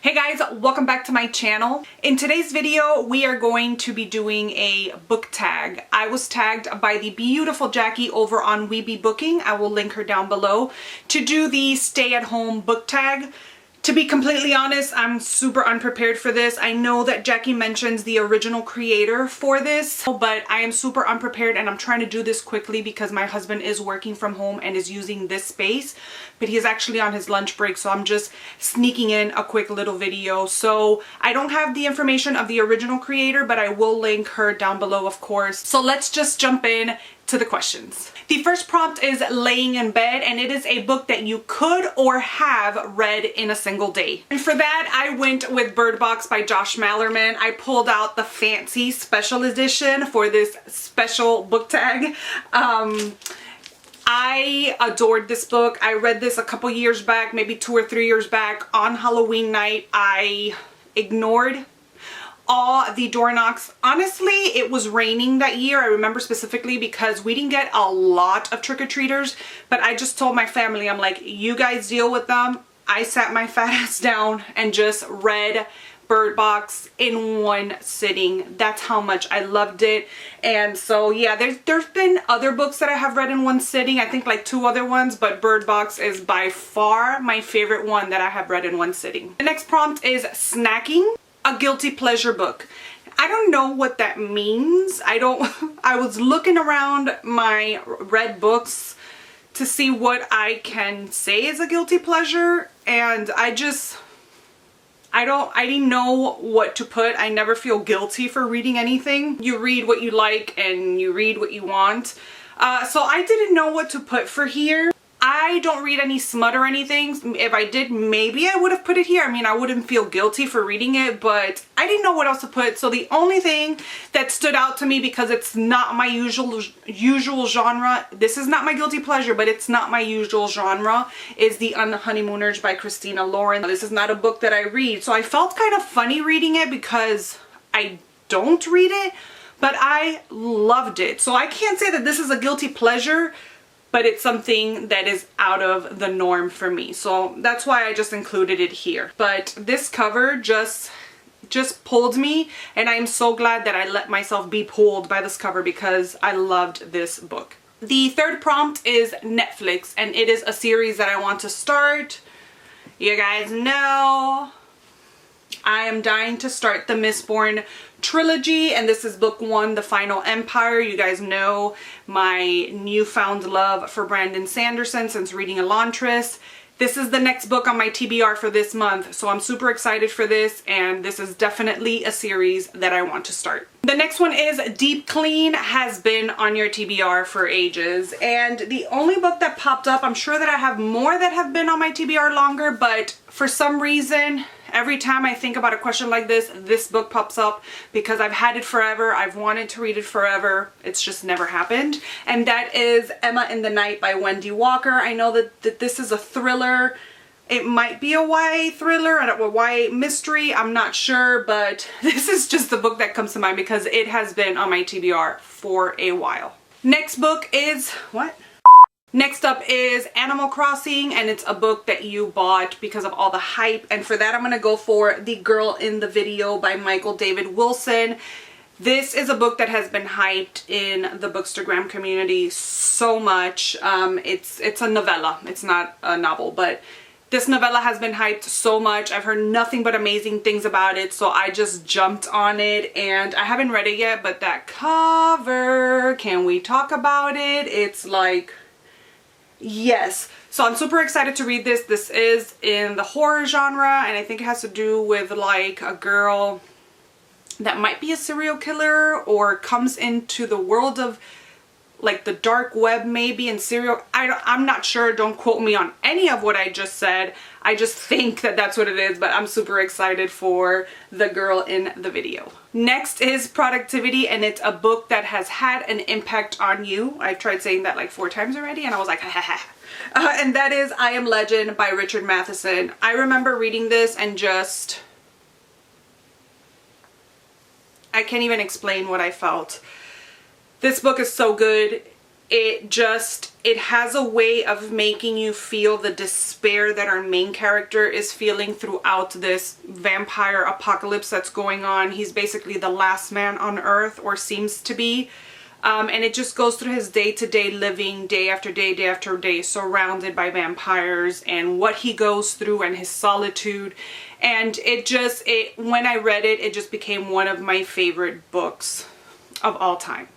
Hey guys, welcome back to my channel. In today's video, we are going to be doing a book tag. I was tagged by the beautiful Jackie over on Weeby Booking. I will link her down below to do the stay-at-home book tag. To be completely honest, I'm super unprepared for this. I know that Jackie mentions the original creator for this, but I am super unprepared and I'm trying to do this quickly because my husband is working from home and is using this space, but he's actually on his lunch break, so I'm just sneaking in a quick little video. So I don't have the information of the original creator, but I will link her down below, of course. So let's just jump in to the questions. The first prompt is laying in bed, and it is a book that you could or have read in a single day. And for that, I went with Bird Box by Josh Malerman. I pulled out the fancy special edition for this special book tag. I adored this book. I read this a couple years back, maybe 2 or 3 years back on Halloween night. I ignored all the door knocks. Honestly, it was raining that year. I remember specifically because we didn't get a lot of trick-or-treaters, but I just told my family, I'm like, you guys deal with them. I sat my fat ass down and just read Bird Box in one sitting. That's how much I loved it. And so yeah, there's been other books that I have read in one sitting. I think like 2 other ones, but Bird Box is by far my favorite one that I have read in one sitting. The next prompt is snacking. A guilty pleasure book. I don't know what that means. I was looking around my read books to see what I can say is a guilty pleasure, and I didn't know what to put. I never feel guilty for reading anything. You read what you like and you read what you want. So I didn't know what to put for here. I don't read any smut or anything. If I did, maybe I would have put it here. I mean, I wouldn't feel guilty for reading it, but I didn't know what else to put. So the only thing that stood out to me, because it's not my usual genre, this is not my guilty pleasure, but it's not my usual genre, is The Unhoneymooners by Christina Lauren. This is not a book that I read. So I felt kind of funny reading it because I don't read it, but I loved it. So I can't say that this is a guilty pleasure, but it's something that is out of the norm for me. So that's why I just included it here. But this cover just pulled me, and I'm so glad that I let myself be pulled by this cover because I loved this book. The third prompt is Netflix, and it is a series that I want to start. You guys know I am dying to start the Mistborn trilogy, and this is book 1, The Final Empire. You guys know my newfound love for Brandon Sanderson since reading Elantris. This is the next book on my TBR for this month, so I'm super excited for this, and this is definitely a series that I want to start. The next one is Deep Clean. Has been on your TBR for ages, and the only book that popped up, I'm sure that I have more that have been on my TBR longer, but for some reason, every time I think about a question like this book pops up because I've had it forever. I've wanted to read it forever. It's just never happened. And that is Emma in the Night by Wendy Walker. I know that this is a thriller. It might be a YA thriller and a YA mystery. I'm not sure, but this is just the book that comes to mind because it has been on my TBR for a while. Next book is, what? Next up is Animal Crossing, and it's a book that you bought because of all the hype, and for that I'm going to go for The Girl in the Video by Michael David Wilson. This is a book that has been hyped in the Bookstagram community so much. It's a novella. It's not a novel, but this novella has been hyped so much. I've heard nothing but amazing things about it, so I just jumped on it, and I haven't read it yet, but that cover, can we talk about it? It's like, yes. So I'm super excited to read this. This is in the horror genre, and I think it has to do with like a girl that might be a serial killer or comes into the world of like the dark web maybe, and I'm not sure. Don't quote me on any of what I just said. I just think that that's what it is, but I'm super excited for The Girl in the Video. Next is Productivity, and it's a book that has had an impact on you. I've tried saying that like 4 times already, and I was like, ha ha ha. And that is I Am Legend by Richard Matheson. I remember reading this and just, I can't even explain what I felt. This book is so good. it has a way of making you feel the despair that our main character is feeling throughout this vampire apocalypse that's going on. He's basically the last man on earth, or seems to be. And it just goes through his day-to-day living, day after day, surrounded by vampires, and what he goes through and his solitude. And when I read it, it just became one of my favorite books of all time.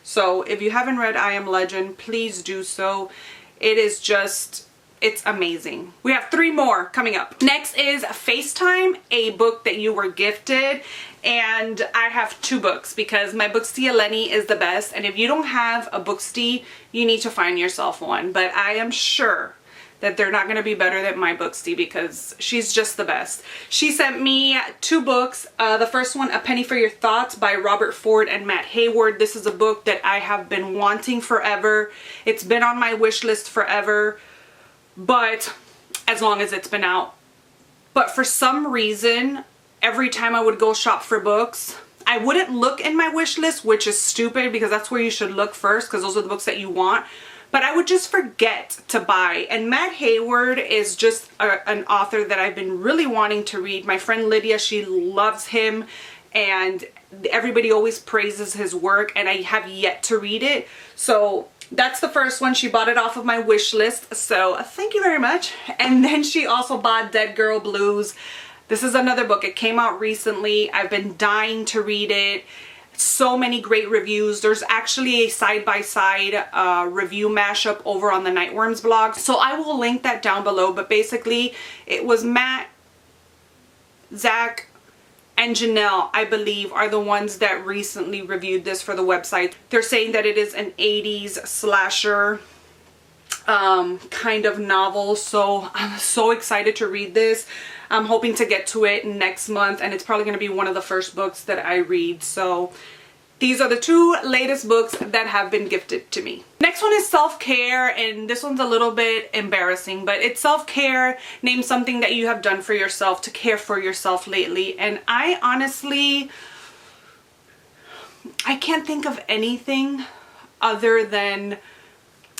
So if you haven't read I Am Legend, please do so. It is just, it's amazing. We have 3 more coming up. Next is FaceTime, a book that you were gifted. And I have 2 books because my Bookstie Eleni is the best. And if you don't have a Bookstie, you need to find yourself one. But I am sure that they're not going to be better than my Bookstie because she's just the best. She sent me 2 books. The first one, A Penny for Your Thoughts by Robert Ford and Matt Hayward. This is a book that I have been wanting forever. It's been on my wish list forever, but as long as it's been out. But for some reason, every time I would go shop for books, I wouldn't look in my wish list, which is stupid because that's where you should look first because those are the books that you want. But I would just forget to buy. And Matt Hayward is just an author that I've been really wanting to read. My friend Lydia, she loves him and everybody always praises his work, and I have yet to read it. So that's the first one. She bought it off of my wish list. So thank you very much. And then she also bought Dead Girl Blues. This is another book. It came out recently. I've been dying to read it. So many great reviews. There's actually a side-by-side review mashup over on the Nightworms blog. So I will link that down below. But basically, it was Matt, Zach, and Janelle, I believe, are the ones that recently reviewed this for the website. They're saying that it is an 80s slasher kind of novel. So I'm so excited to read this. I'm hoping to get to it next month, and it's probably going to be one of the first books that I read. So these are the 2 latest books that have been gifted to me. Next one is self-care, and this one's a little bit embarrassing, but it's self-care. Name something that you have done for yourself to care for yourself lately. And I honestly, I can't think of anything other than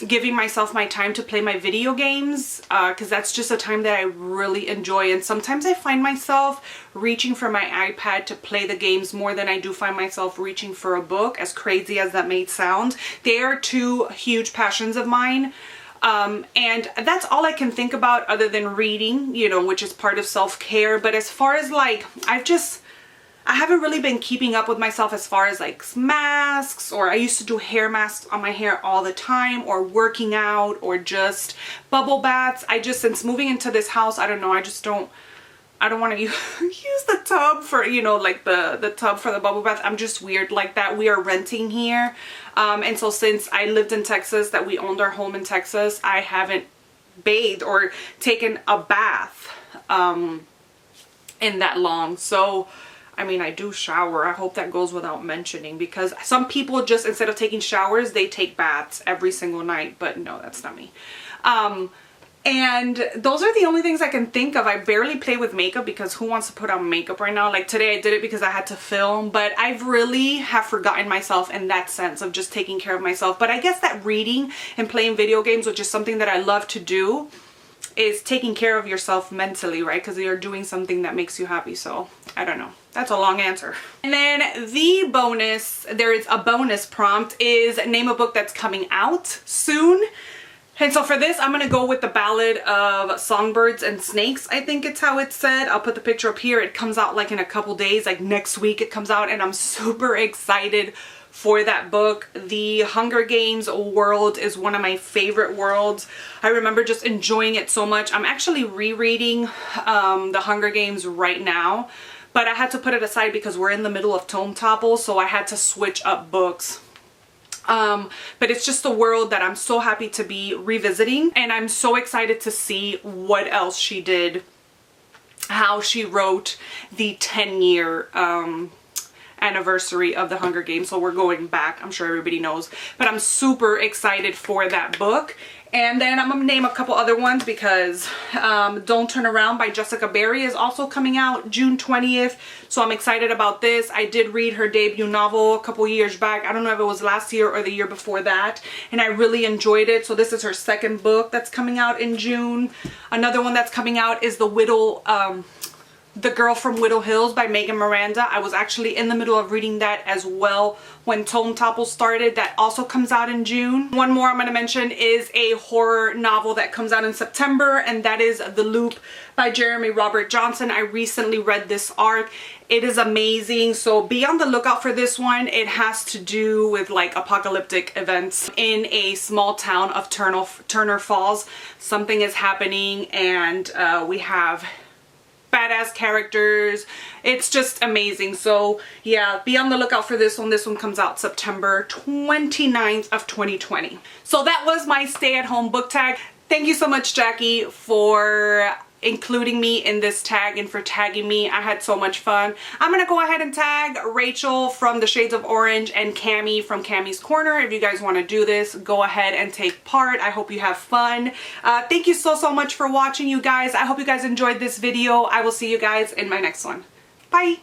giving myself my time to play my video games, because that's just a time that I really enjoy. And sometimes I find myself reaching for my iPad to play the games more than I do find myself reaching for a book, as crazy as that may sound. They are 2 huge passions of mine. And that's all I can think about other than reading, you know, which is part of self-care. But as far as like, I haven't really been keeping up with myself as far as like masks, or I used to do hair masks on my hair all the time, or working out, or just bubble baths. Since moving into this house, I don't know, I don't want to use the tub for, you know, like the tub for the bubble bath. I'm just weird like that. We are renting here. And so since I lived in Texas, that we owned our home in Texas, I haven't bathed or taken a bath in that long. So I mean, I do shower. I hope that goes without mentioning, because some people just, instead of taking showers, they take baths every single night. But no, that's not me. And those are the only things I can think of. I barely play with makeup because who wants to put on makeup right now? Like today I did it because I had to film, but I've really have forgotten myself in that sense of just taking care of myself. But I guess that reading and playing video games, which is something that I love to do, is taking care of yourself mentally, right? Because you're doing something that makes you happy. So I don't know. That's a long answer. And then the bonus, there is a bonus prompt, is name a book that's coming out soon. And so for this, I'm going to go with The Ballad of Songbirds and Snakes. I think it's how it's said. I'll put the picture up here. It comes out like in a couple days, like next week it comes out, and I'm super excited for that book. The Hunger Games world is one of my favorite worlds. I remember just enjoying it so much. I'm actually rereading The Hunger Games right now, but I had to put it aside because we're in the middle of Tome Topple, so I had to switch up books. But it's just a world that I'm so happy to be revisiting, and I'm so excited to see what else she did, how she wrote the 10-year anniversary of the Hunger Games, so we're going back. I'm sure everybody knows, but I'm super excited for that book. And then I'm gonna name a couple other ones because Don't Turn Around by Jessica Barry is also coming out June 20th. So I'm excited about this. I did read her debut novel a couple years back. I don't know if it was last year or the year before that. And I really enjoyed it. So this is her second book that's coming out in June. Another one that's coming out is The Girl from Widow Hills by Megan Miranda. I was actually in the middle of reading that as well when Tome Topple started. That also comes out in June. One more I'm going to mention is a horror novel that comes out in September, and that is The Loop by Jeremy Robert Johnson. I recently read this arc. It is amazing, so be on the lookout for this one. It has to do with like apocalyptic events in a small town of Turner Falls. Something is happening, and we have badass characters. It's just amazing. So yeah, be on the lookout for this one. This one comes out September 29th of 2020. So that was my stay-at-home book tag. Thank you so much, Jackie, for including me in this tag and for tagging me. I had so much fun. I'm gonna go ahead and tag Rachel from the Shades of Orange and Cami from Cami's Corner. If you guys want to do this, go ahead and take part. I hope you have fun. Thank you so much for watching, you guys. I hope you guys enjoyed this video. I will see you guys in my next one. Bye.